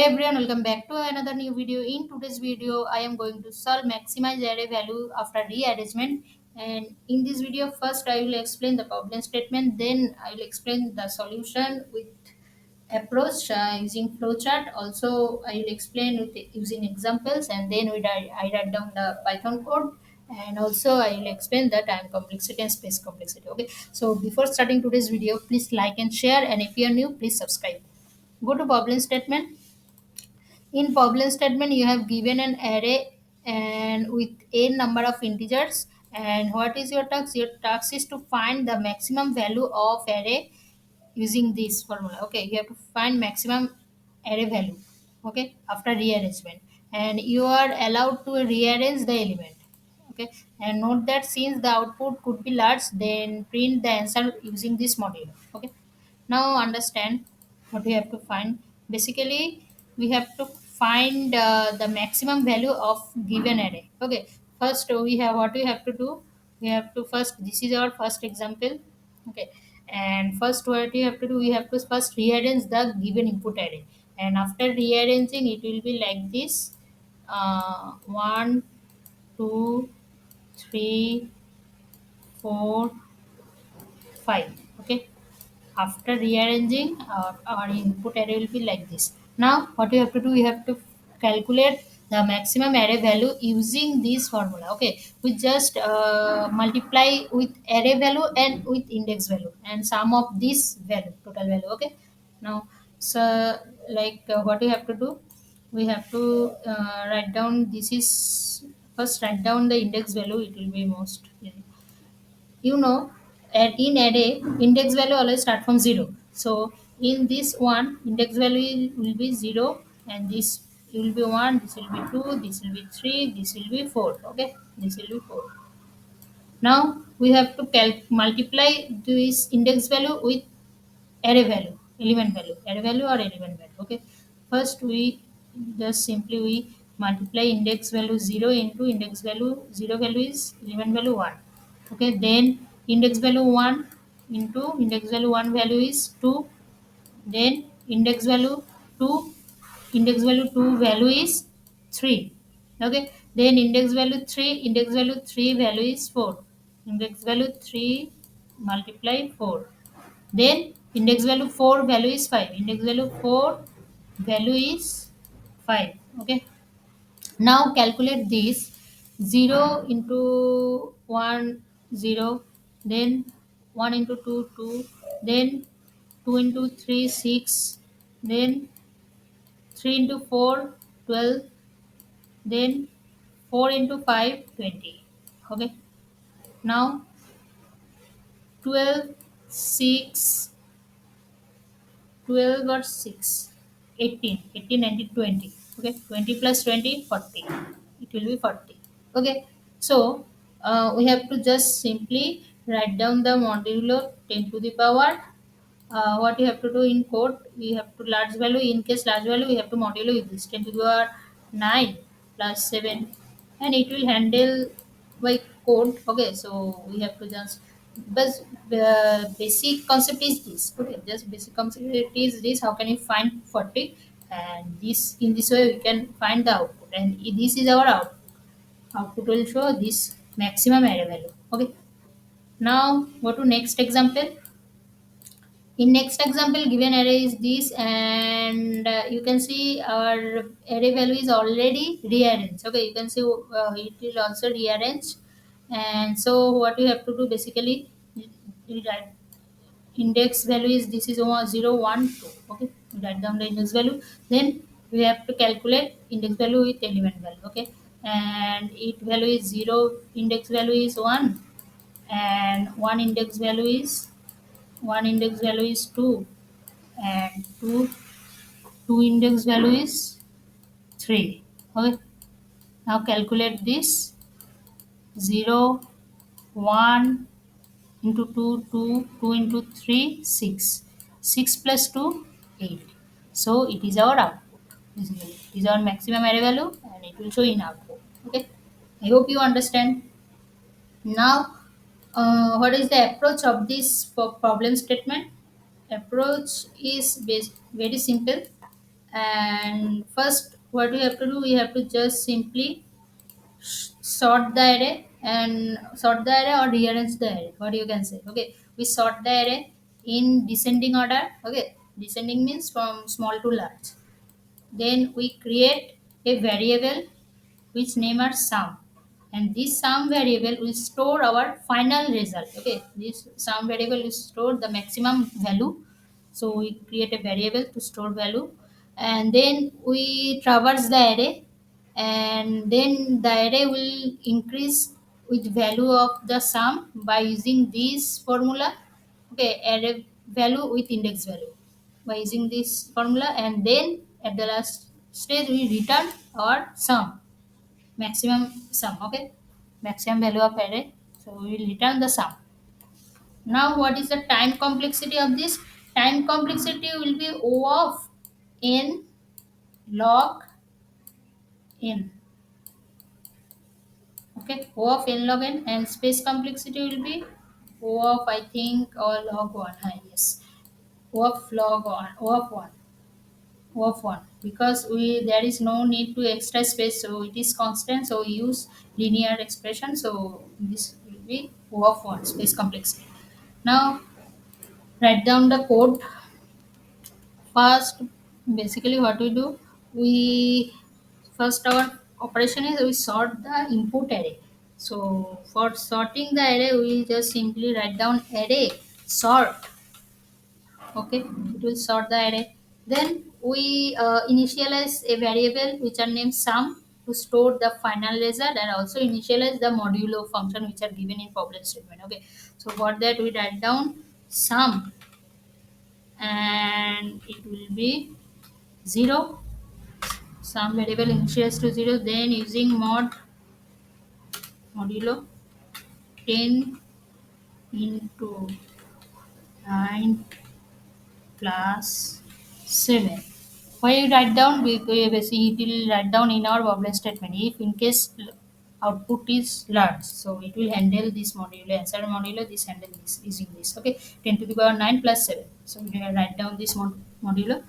everyone, welcome back to another new video. In today's video, I am going to solve maximize array value after rearrangement. And in this video, first I will explain the problem statement, then I will explain the solution with approach using flowchart. Also, I will explain with using examples, and then I write down the Python code, and also I will explain the time complexity and space complexity. Okay, so before starting today's video, please like and share, and if you are new, please subscribe. Go to problem statement. In problem statement, you have given an array and with a number of integers. And what is your task? Your task is to find the maximum value of array using this formula. Okay, you have to find maximum array value. Okay, after rearrangement, and you are allowed to rearrange the element. Okay, and note that since the output could be large, then print the answer using this module. Okay, now understand what we have to find. Basically, we have to find the maximum value of given array. Okay, first we have what we have to do. We have to first, this is our first example. Okay, and first what we have to do, we have to first rearrange the given input array, and after rearranging it will be like this. 1 2 3 4 5. Okay, after rearranging our input array will be like this. Now what you have to do, you have to calculate the maximum array value using this formula. Okay, we just multiply with array value and with index value and sum of this value, total value. Okay, now, so like what you have to do, we have to write down, this is, first write down the index value, it will be most, you know, in array index value always start from 0. So in this one, index value will be 0, and this will be 1, this will be 2, this will be 3, this will be 4. Okay, this will be 4. Now we have to multiply this index value with array value, element value, array value or element value. Okay, first we just simply we multiply index value 0 into index value 0 value is element value 1. Okay, then index value 1 into index value 1 value is 2, then index value 2, index value 2 value is 3. Okay, then index value 3, index value 3 value is 4, index value 3 multiply 4, then index value 4 value is 5, index value 4 value is 5. Okay, now calculate this. 0 into 1 0, then 1 into 2 2, then 2 into 3 6, then 3 into 4 12, then 4 into 5 20. Okay, now 12 6 12 or 6 18 18 19 20. Okay, 20 plus 20 40, it will be 40. Okay, so we have to just simply write down the modulo 10 to the power. What you have to do in code, we have to large value, in case large value we have to modulo with this 10 to the power 9 plus 7, and it will handle by code. Okay, so we have to just, but the basic concept is this. Okay, just basic concept is this, how can you find 40, and this, in this way we can find the output, and this is our output will show this maximum array value. Okay, now go to next example. In next example, given array is this, and you can see our array value is already rearranged. Okay, you can see it will also rearrange. And so what you have to do, basically, you write index value is, this is 0 1 2. Okay, you write down the index value, then we have to calculate index value with element value. Okay, and it value is 0, index value is 1, and 1 index value is 2, and 2 index value is 3. Okay, now calculate this. 0 1 into 2 2, 2 into 3 6, 6 plus 2 8. So it is our output. Basically, it is our maximum array value, and it will show in output. Okay, I hope you understand. Now, what is the approach of this problem statement? Approach is very simple. And first what we have to do, we have to just simply sort the array and sort the array or rearrange the array, what you can say. Okay, we sort the array in descending order. Okay, descending means from small to large. Then we create a variable which name are sum, and this sum variable will store our final result. Okay, this sum variable will store the maximum value, so we create a variable to store value. And then we traverse the array, and then the array will increase with value of the sum by using this formula. Okay, array value with index value by using this formula. And then at the last stage we return our sum, maximum sum. Okay, maximum value of array, so we will return the sum. Now what is the time complexity of this? Time complexity will be O of n log n. Okay, O of n log n, and space complexity will be O of, I think, or log 1. Yes, O of log 1, O of 1, O of 1, because we there is no need to extra space, so it is constant, so we use linear expression, so this will be O of 1, space complexity. Now write down the code. First, basically what we do, we first our operation is we sort the input array. So for sorting the array, we just simply write down array sort. Okay, it will sort the array. Then we initialize a variable which are named sum to store the final result, and also initialize the modulo function which are given in problem statement. Okay, so for that we write down sum, and it will be 0. Sum variable initialized to 0. Then using modulo 10 into 9 plus 7. Why you write down? We basically it will write down in our bubble statement. If in case output is large, so it will handle this modulo, answer modulo, this handle this using this. Okay, 10 to the power 9 plus 7. So we will write down this modulo.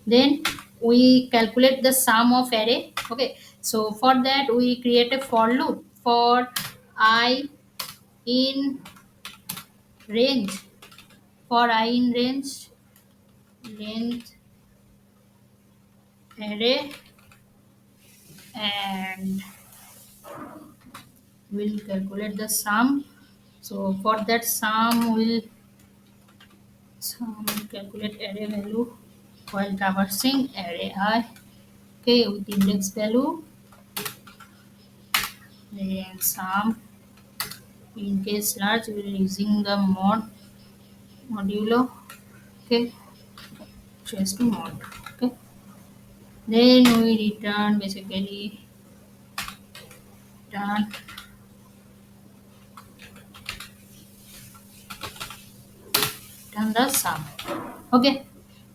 Then we calculate the sum of array. Okay, so for that we create a for loop for I in range. For I in range length array, and we'll calculate the sum. So for that sum will calculate array value while traversing array I. Okay, with index value, then sum in case large we will using the modulo. Okay, trace to mod. Okay, then we return basically return return the sum. Okay,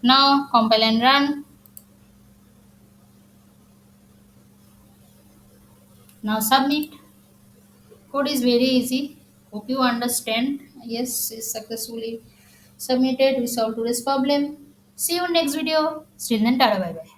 now compile and run. Now submit. Code is very easy. Hope you understand. Yes, it's successfully submitted. We solved today's problem. See you in next video. Still then, tada, bye bye.